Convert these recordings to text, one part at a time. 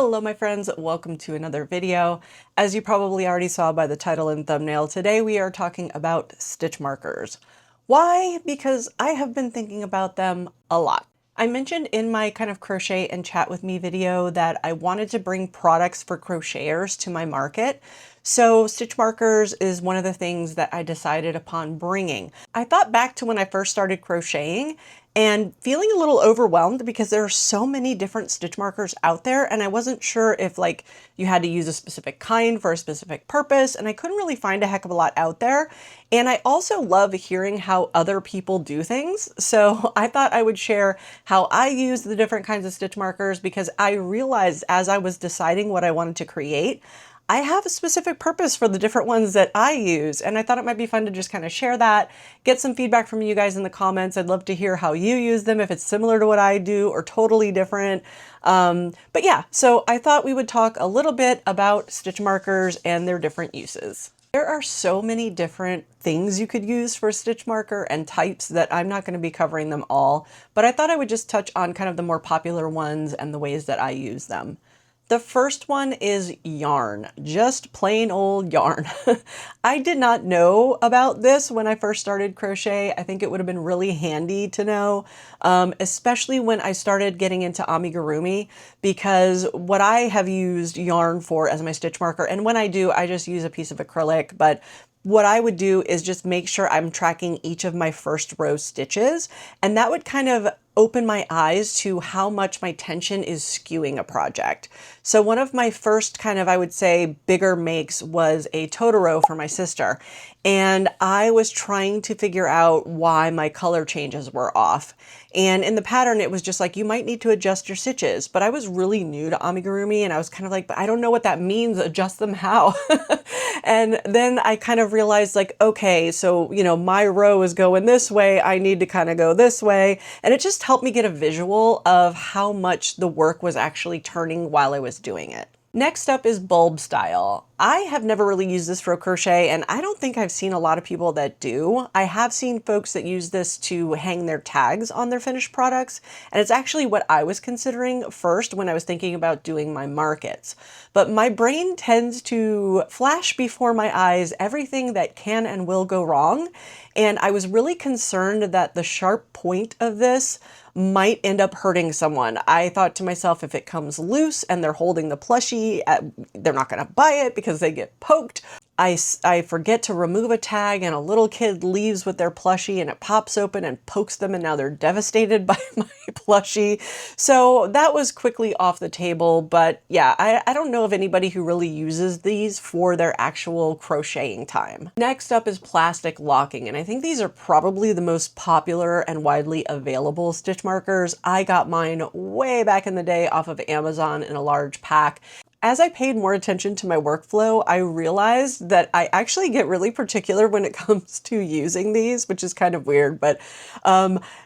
Hello my friends, welcome to another video. As you probably already saw by the title and thumbnail, today we are talking about stitch markers. Why? Because I have been thinking about them a lot. I mentioned in my kind of crochet and chat with me video that I wanted to bring products for crocheters to my market. So stitch markers is one of the things that I decided upon bringing. I thought back to when I first started crocheting and feeling a little overwhelmed because there are so many different stitch markers out there, and I wasn't sure if like you had to use a specific kind for a specific purpose, and I couldn't really find a heck of a lot out there. And I also love hearing how other people do things. So I thought I would share how I use the different kinds of stitch markers, because I realized as I was deciding what I wanted to create, I have a specific purpose for the different ones that I use, and I thought it might be fun to just kind of share that, get some feedback from you guys in the comments. I'd love to hear how you use them, if it's similar to what I do or totally different. But yeah, so I thought we would talk a little bit about stitch markers and their different uses. There are so many different things you could use for a stitch marker and types that I'm not going to be covering them all, but I thought I would just touch on kind of the more popular ones and the ways that I use them. The first one is yarn, just plain old yarn. I did not know about this when I first started crochet. I think it would have been really handy to know, especially when I started getting into amigurumi, because what I have used yarn for as my stitch marker, and when I do, I just use a piece of acrylic, but what I would do is just make sure I'm tracking each of my first row stitches, and that would kind of open my eyes to how much my tension is skewing a project. So one of my first kind of, I would say, bigger makes was a Totoro for my sister. And I was trying to figure out why my color changes were off. And in the pattern, it was just like, you might need to adjust your stitches. But I was really new to amigurumi, and I was kind of like, but I don't know what that means, adjust them how? And then I kind of realized like, okay, so, you know, my row is going this way, I need to kind of go this way. And it just helped me get a visual of how much the work was actually turning while I was doing it. Next up is bulb style. I have never really used this for a crochet, and I don't think I've seen a lot of people that do. I have seen folks that use this to hang their tags on their finished products, and it's actually what I was considering first when I was thinking about doing my markets. But my brain tends to flash before my eyes everything that can and will go wrong, and I was really concerned that the sharp point of this might end up hurting someone. I thought to myself, if it comes loose and they're holding the plushie, they're not going to buy it because they get poked. I forget to remove a tag, and a little kid leaves with their plushie and it pops open and pokes them, and now they're devastated by my plushie. So that was quickly off the table. But yeah, I don't know of anybody who really uses these for their actual crocheting time. Next up is plastic locking, and I think these are probably the most popular and widely available stitch markers. I got mine way back in the day off of Amazon in a large pack. As I paid more attention to my workflow, I realized that I actually get really particular when it comes to using these, which is kind of weird. But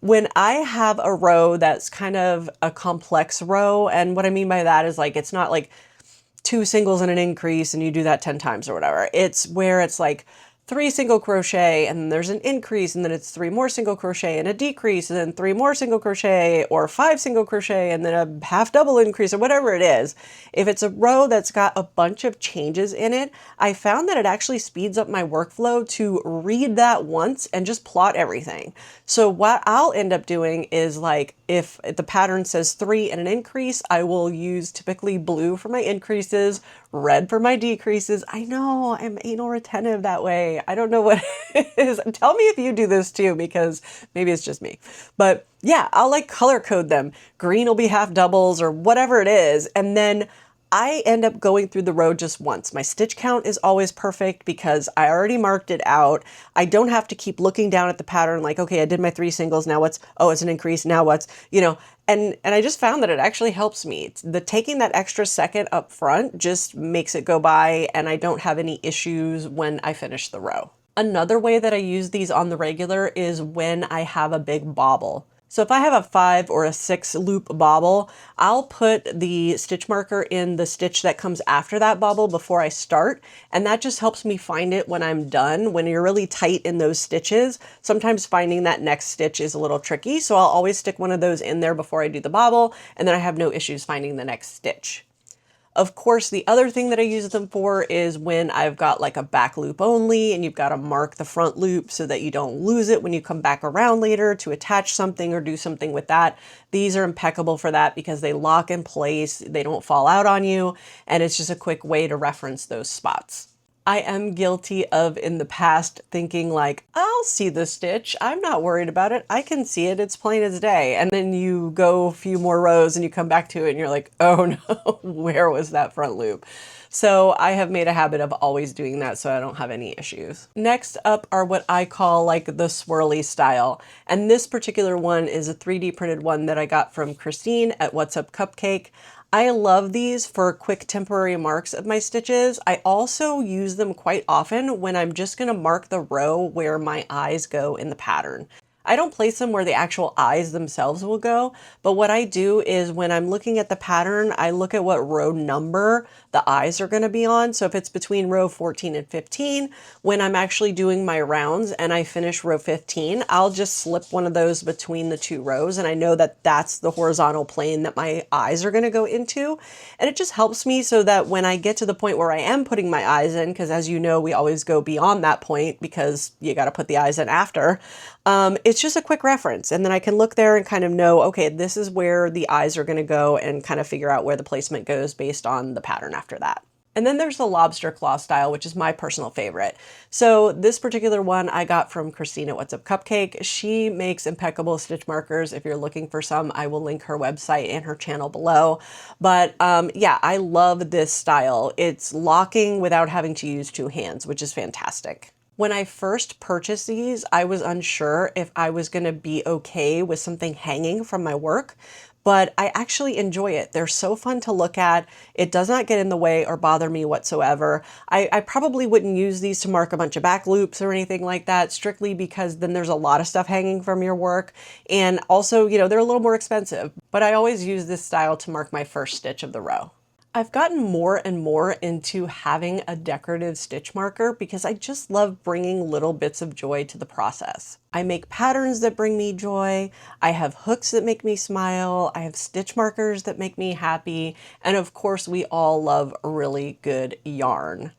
when I have a row that's kind of a complex row, and what I mean by that is like, it's not like 2 singles and an increase and you do that 10 times or whatever. It's where it's like 3 single crochet, and then there's an increase, and then it's 3 more single crochet and a decrease, and then 3 more single crochet, or 5 single crochet and then a half double increase, or whatever it is. If it's a row that's got a bunch of changes in it, I found that it actually speeds up my workflow to read that once and just plot everything. So what I'll end up doing is, like, if the pattern says 3 and an increase, I will use typically blue for my increases, red for my decreases. I know I'm anal retentive that way. I don't know what it is. Tell me if you do this too, because maybe it's just me. But yeah, I'll like color code them. Green will be half doubles or whatever it is. And then I end up going through the row just once. My stitch count is always perfect because I already marked it out. I don't have to keep looking down at the pattern like, okay, I did my 3 singles, now what's, oh, it's an increase, now what's, you know, and I just found that it actually helps me. Taking that extra second up front just makes it go by, and I don't have any issues when I finish the row. Another way that I use these on the regular is when I have a big bobble. So if I have a 5 or a 6 loop bobble, I'll put the stitch marker in the stitch that comes after that bobble before I start. And that just helps me find it when I'm done. When you're really tight in those stitches, sometimes finding that next stitch is a little tricky. So I'll always stick one of those in there before I do the bobble, and then I have no issues finding the next stitch. Of course, the other thing that I use them for is when I've got like a back loop only and you've got to mark the front loop so that you don't lose it when you come back around later to attach something or do something with that. These are impeccable for that because they lock in place, they don't fall out on you, and it's just a quick way to reference those spots. I am guilty of in the past thinking like, I'll see the stitch. I'm not worried about it. I can see it. It's plain as day. And then you go a few more rows and you come back to it and you're like, oh no, where was that front loop? So I have made a habit of always doing that so I don't have any issues. Next up are what I call like the swirly style. And this particular one is a 3D printed one that I got from Christine at What's Up Cupcake. I love these for quick temporary marks of my stitches. I also use them quite often when I'm just going to mark the row where my eyes go in the pattern. I don't place them where the actual eyes themselves will go, but what I do is when I'm looking at the pattern, I look at what row number the eyes are going to be on. So if it's between row 14 and 15, when I'm actually doing my rounds and I finish row 15, I'll just slip one of those between the two rows. And I know that that's the horizontal plane that my eyes are going to go into. And it just helps me so that when I get to the point where I am putting my eyes in, because as you know, we always go beyond that point because you got to put the eyes in after. It's just a quick reference. And then I can look there and kind of know, okay, this is where the eyes are going to go and kind of figure out where the placement goes based on the pattern after that. And then there's the lobster claw style, which is my personal favorite. So this particular one I got from Christine at What's Up Cupcake. She makes impeccable stitch markers. If you're looking for some, I will link her website and her channel below. But yeah, I love this style. It's locking without having to use two hands, which is fantastic. When I first purchased these, I was unsure if I was going to be okay with something hanging from my work, but I actually enjoy it. They're so fun to look at. It does not get in the way or bother me whatsoever. I probably wouldn't use these to mark a bunch of back loops or anything like that, strictly because then there's a lot of stuff hanging from your work. And also, you know, they're a little more expensive, but I always use this style to mark my first stitch of the row. I've gotten more and more into having a decorative stitch marker because I just love bringing little bits of joy to the process. I make patterns that bring me joy, I have hooks that make me smile, I have stitch markers that make me happy, and of course we all love really good yarn.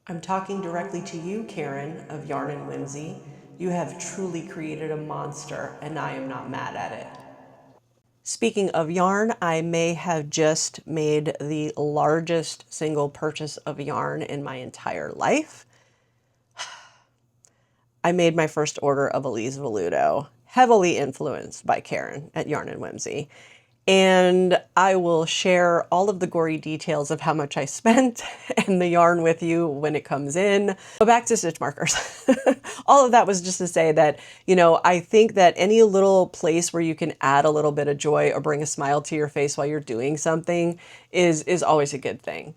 I'm talking directly to you, Karen, of Yarn and Whimsy. You have truly created a monster, and I am not mad at it. Speaking of yarn, I may have just made the largest single purchase of yarn in my entire life. I made my first order of Elise Velluto, heavily influenced by Karen at Yarn and Whimsy. And I will share all of the gory details of how much I spent and the yarn with you when it comes in. But back to stitch markers. All of that was just to say that, you know, I think that any little place where you can add a little bit of joy or bring a smile to your face while you're doing something is always a good thing.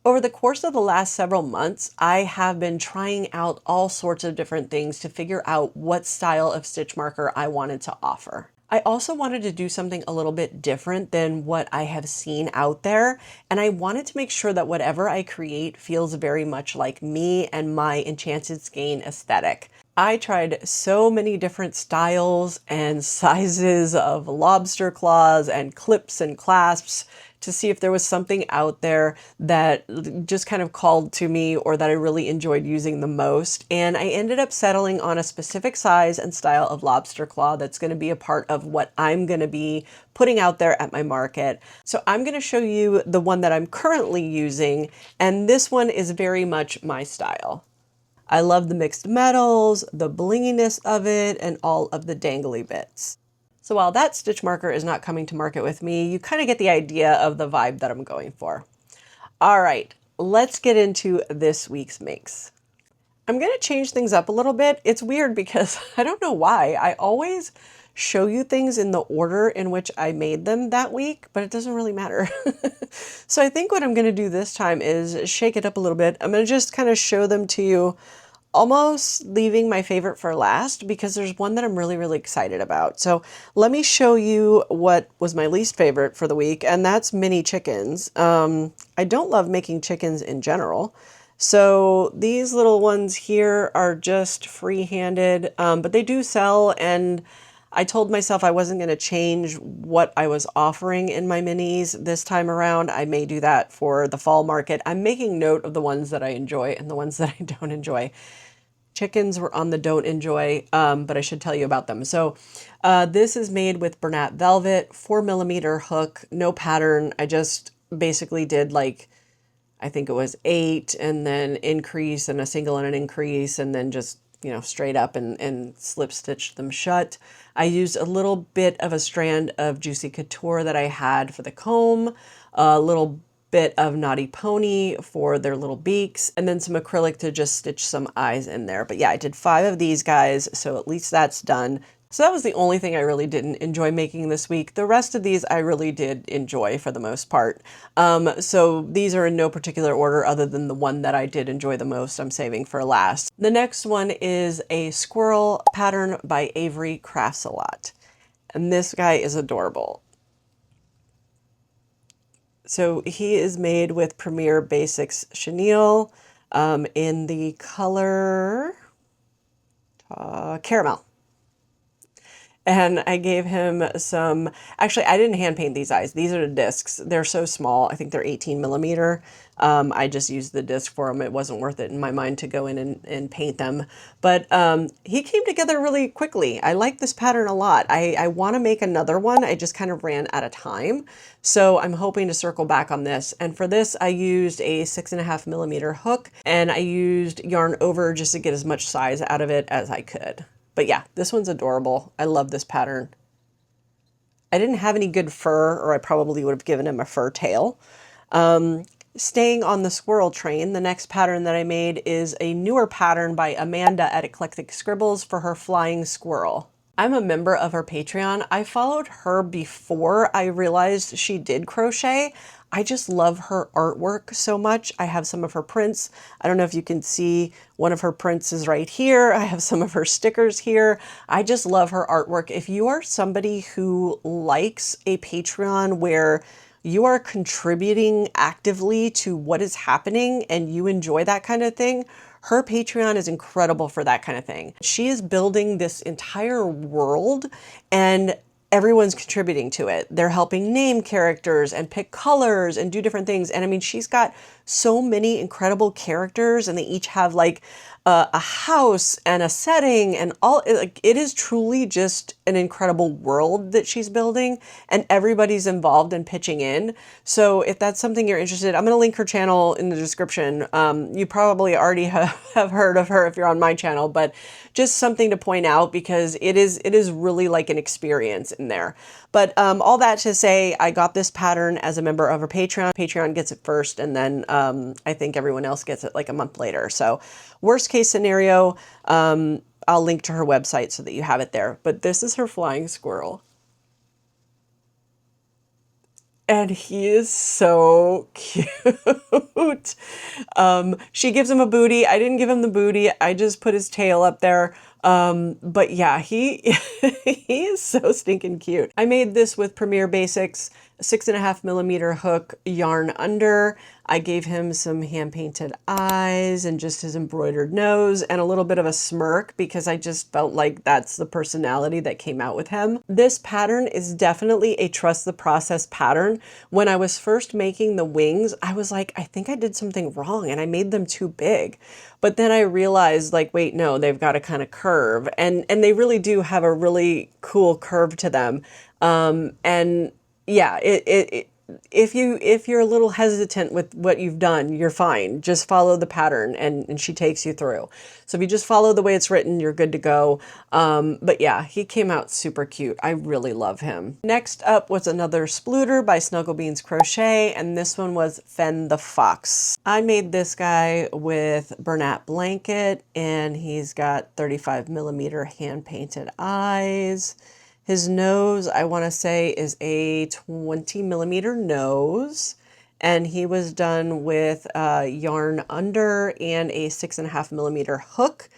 Over the course of the last several months, I have been trying out all sorts of different things to figure out what style of stitch marker I wanted to offer. I also wanted to do something a little bit different than what I have seen out there, and I wanted to make sure that whatever I create feels very much like me and my Enchanted Skein aesthetic. I tried so many different styles and sizes of lobster claws and clips and clasps to see if there was something out there that just kind of called to me or that I really enjoyed using the most. And I ended up settling on a specific size and style of lobster claw that's going to be a part of what I'm going to be putting out there at my market. So I'm going to show you the one that I'm currently using, and this one is very much my style. I love the mixed metals, the blinginess of it, and all of the dangly bits. So while that stitch marker is not coming to market with me, you kind of get the idea of the vibe that I'm going for. All right, let's get into this week's makes. I'm going to change things up a little bit. It's weird because I don't know why. I always show you things in the order in which I made them that week, but it doesn't really matter. So I think what I'm going to do this time is shake it up a little bit. I'm going to just kind of show them to you, almost leaving my favorite for last because there's one that I'm really excited about. So let me show you what was my least favorite for the week, and that's mini chickens. I don't love making chickens in general. So these little ones here are just free-handed, but they do sell, and I told myself I wasn't going to change what I was offering in my minis this time around. I may do that for the fall market. I'm making note of the ones that I enjoy and the ones that I don't enjoy. Chickens were on the don't enjoy, but I should tell you about them. So this is made with Bernat Velvet, 4mm hook, no pattern. I just basically did like, I think it was 8 and then increase and a single and an increase and then just, you know, straight up and slip stitched them shut. I used a little bit of a strand of Juicy Couture that I had for the comb, a little bit of Naughty Pony for their little beaks, and then some acrylic to just stitch some eyes in there. But yeah, I did 5 of these guys, so at least that's done. So that was the only thing I really didn't enjoy making this week. The rest of these I really did enjoy for the most part. So these are in no particular order other than the one that I did enjoy the most I'm saving for last. The next one is a squirrel pattern by Avery Crafts a Lot. And this guy is adorable. So he is made with Premier Basics chenille in the color caramel. And I gave him some, actually I didn't hand paint these eyes. These are the discs. They're so small. I think they're 18mm. I just used the disc for them. It wasn't worth it in my mind to go in and paint them. But he came together really quickly. I like this pattern a lot. I want to make another one. I just kind of ran out of time. So I'm hoping to circle back on this. And for this, I used a 6.5mm hook and I used yarn over just to get as much size out of it as I could. But yeah, this one's adorable. I love this pattern. I didn't have any good fur, or I probably would have given him a fur tail. Staying on the squirrel train, the next pattern that I made is a newer pattern by Amanda at Eclectic Scribbles for her flying squirrel. I'm a member of her Patreon. I followed her before I realized she did crochet. I just love her artwork so much. I have some of her prints. I don't know if you can see one of her prints is right here. I have some of her stickers here. I just love her artwork. If you are somebody who likes a Patreon where you are contributing actively to what is happening and you enjoy that kind of thing, her Patreon is incredible for that kind of thing. She is building this entire world and everyone's contributing to it. They're helping name characters and pick colors and do different things. And I mean, she's got so many incredible characters and they each have like a house and a setting and all. Like, it is truly just an incredible world that she's building and everybody's involved and pitching in. So if that's something you're interested in, I'm going to link her channel in the description. You probably already have heard of her if you're on my channel, but just something to point out because it is really like an experience in there. But all that to say, I got this pattern as a member of her Patreon. Patreon gets it first, and then I think everyone else gets it like a month later. So worst case scenario, I'll link to her website so that you have it there. But this is her flying squirrel. And he is so cute. She gives him a booty. I didn't give him the booty. I just put his tail up there. But yeah, he is so stinking cute. I made this with Premier Basics, 6.5mm hook yarn under. I gave him some hand-painted eyes and just his embroidered nose and a little bit of a smirk because I just felt like that's the personality that came out with him. This pattern is definitely a trust the process pattern. When I was first making the wings, I was like, I think I did something wrong and I made them too big. But then I realized like, wait, no, they've got to kind of curve. And they really do have a really cool curve to them. And yeah, if you're a little hesitant with what you've done, you're fine. Just follow the pattern and she takes you through. So if you just follow the way it's written, you're good to go. But yeah, he came out super cute. I really love him. Next up was another splooter by Snugglebeans Crochet, and this one was Fen the Fox. I made this guy with Bernat Blanket, and he's got 35mm hand-painted eyes. His nose, I want to say, is a 20mm nose, and he was done with yarn under and a 6.5mm hook.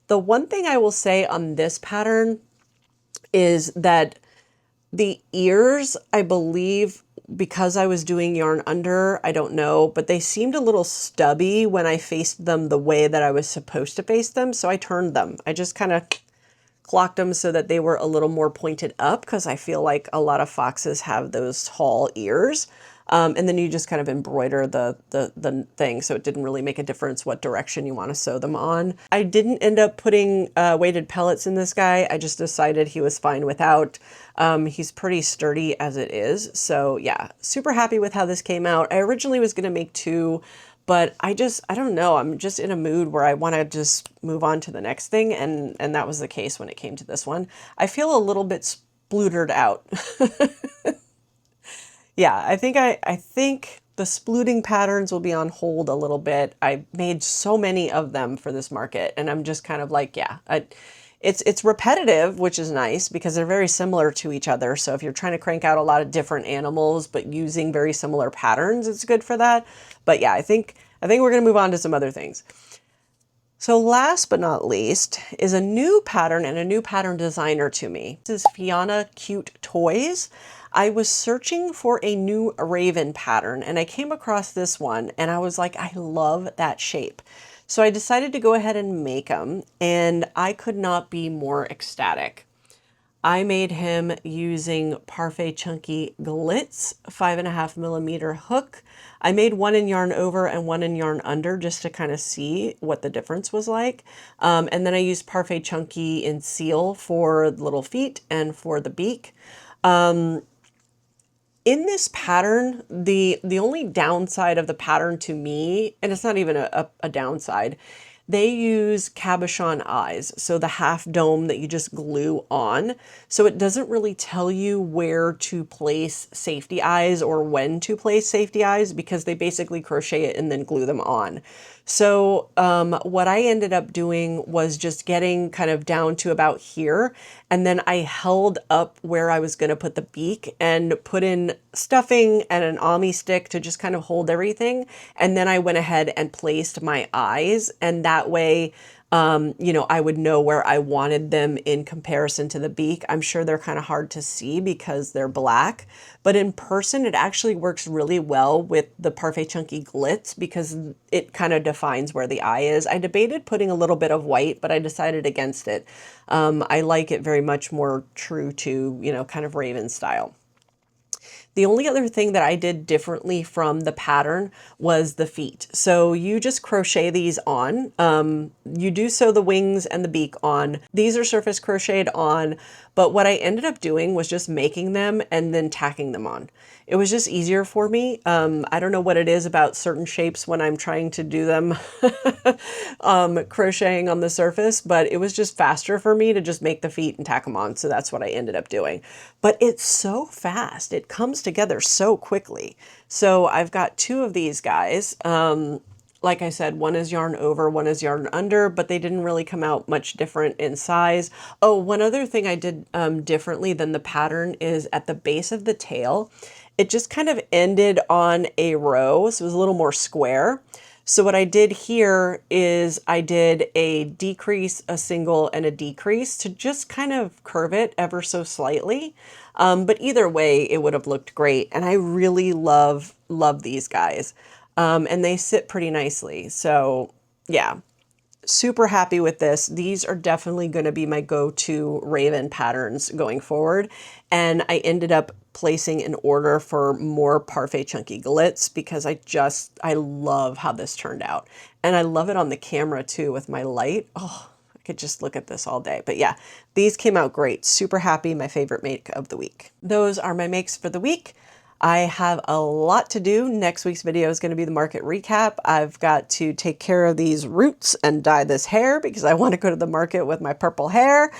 The one thing I will say on this pattern is that the ears, I believe, because I was doing yarn under, I don't know, but they seemed a little stubby when I faced them the way that I was supposed to face them, so I turned them. I just kind of clocked them so that they were a little more pointed up because I feel like a lot of foxes have those tall ears. And then you just kind of embroider the thing, so it didn't really make a difference what direction you want to sew them on. I didn't end up putting weighted pellets in this guy. I just decided he was fine without. He's pretty sturdy as it is. So yeah, super happy with how this came out. I originally was going to make 2, but I don't know. I'm just in a mood where I want to just move on to the next thing. And that was the case when it came to this one. I feel a little bit splutered out. Yeah, I think the splooting patterns will be on hold a little bit. I made so many of them for this market, and I'm just kind of like, yeah, it's repetitive, which is nice because they're very similar to each other. So if you're trying to crank out a lot of different animals, but using very similar patterns, it's good for that. But yeah, I think we're gonna move on to some other things. So last but not least is a new pattern and a new pattern designer to me. This is Fiona Cute Toys. I was searching for a new raven pattern and I came across this one and I was like, I love that shape. So I decided to go ahead and make them, and I could not be more ecstatic. I made him using Parfait Chunky Glitz 5.5mm hook. I made one in yarn over and one in yarn under just to kind of see what the difference was like. And then I used Parfait Chunky in seal for the little feet and for the beak. In this pattern, the only downside of the pattern to me, and it's not even a downside, they use cabochon eyes, so the half dome that you just glue on. So it doesn't really tell you where to place safety eyes or when to place safety eyes because they basically crochet it and then glue them on. So what I ended up doing was just getting kind of down to about here, and then I held up where I was going to put the beak and put in stuffing and an Ami stick to just kind of hold everything. And then I went ahead and placed my eyes, and that way, you know, I would know where I wanted them in comparison to the beak. I'm sure they're kind of hard to see because they're black, but in person, it actually works really well with the Parfait Chunky Glitz because it kind of defines where the eye is. I debated putting a little bit of white, but I decided against it. I like it very much more true to, you know, kind of raven style. The only other thing that I did differently from the pattern was the feet. So you just crochet these on. You do sew the wings and the beak on. These are surface crocheted on, but what I ended up doing was just making them and then tacking them on. It was just easier for me. I don't know what it is about certain shapes when I'm trying to do them crocheting on the surface, but it was just faster for me to just make the feet and tack them on. So that's what I ended up doing. But it's so fast. It comes together so quickly. So I've got 2 of these guys. Like I said, one is yarn over, one is yarn under, but they didn't really come out much different in size. Oh, one other thing I did differently than the pattern is at the base of the tail, it just kind of ended on a row, so it was a little more square. So what I did here is I did a decrease, a single, and a decrease to just kind of curve it ever so slightly. But either way, it would have looked great. And I really love these guys. And they sit pretty nicely. So yeah, super happy with this. These are definitely going to be my go-to raven patterns going forward. And I ended up placing an order for more Parfait Chunky Glitz because I love how this turned out. And I love it on the camera too with my light. Oh, I could just look at this all day. But yeah, these came out great. Super happy. My favorite make of the week. Those are my makes for the week. I have a lot to do. Next week's video is going to be the market recap. I've got to take care of these roots and dye this hair because I want to go to the market with my purple hair.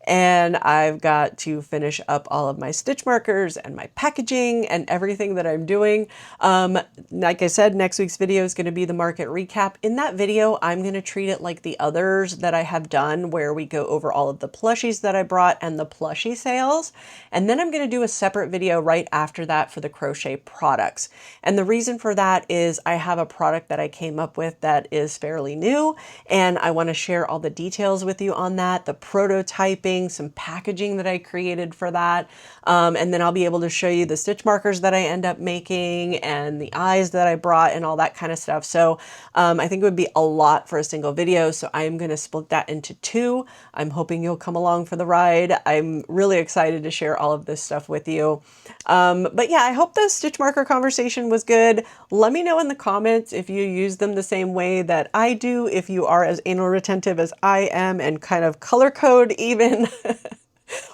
And I've got to finish up all of my stitch markers and my packaging and everything that I'm doing. Like I said, next week's video is going to be the market recap. In that video, I'm going to treat it like the others that I have done where we go over all of the plushies that I brought and the plushie sales. And then I'm going to do a separate video right after that for the crochet products. And the reason for that is I have a product that I came up with that is fairly new, and I want to share all the details with you on that, the prototyping, everything, some packaging that I created for that. And then I'll be able to show you the stitch markers that I end up making and the eyes that I brought and all that kind of stuff. So I think it would be a lot for a single video. So I'm going to split that into two. I'm hoping you'll come along for the ride. I'm really excited to share all of this stuff with you. But yeah, I hope the stitch marker conversation was good. Let me know in the comments if you use them the same way that I do, if you are as anal retentive as I am and kind of color code even,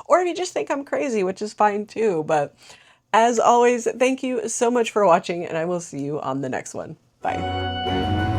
or if you just think I'm crazy, which is fine too. But as always, thank you so much for watching, and I will see you on the next one. Bye.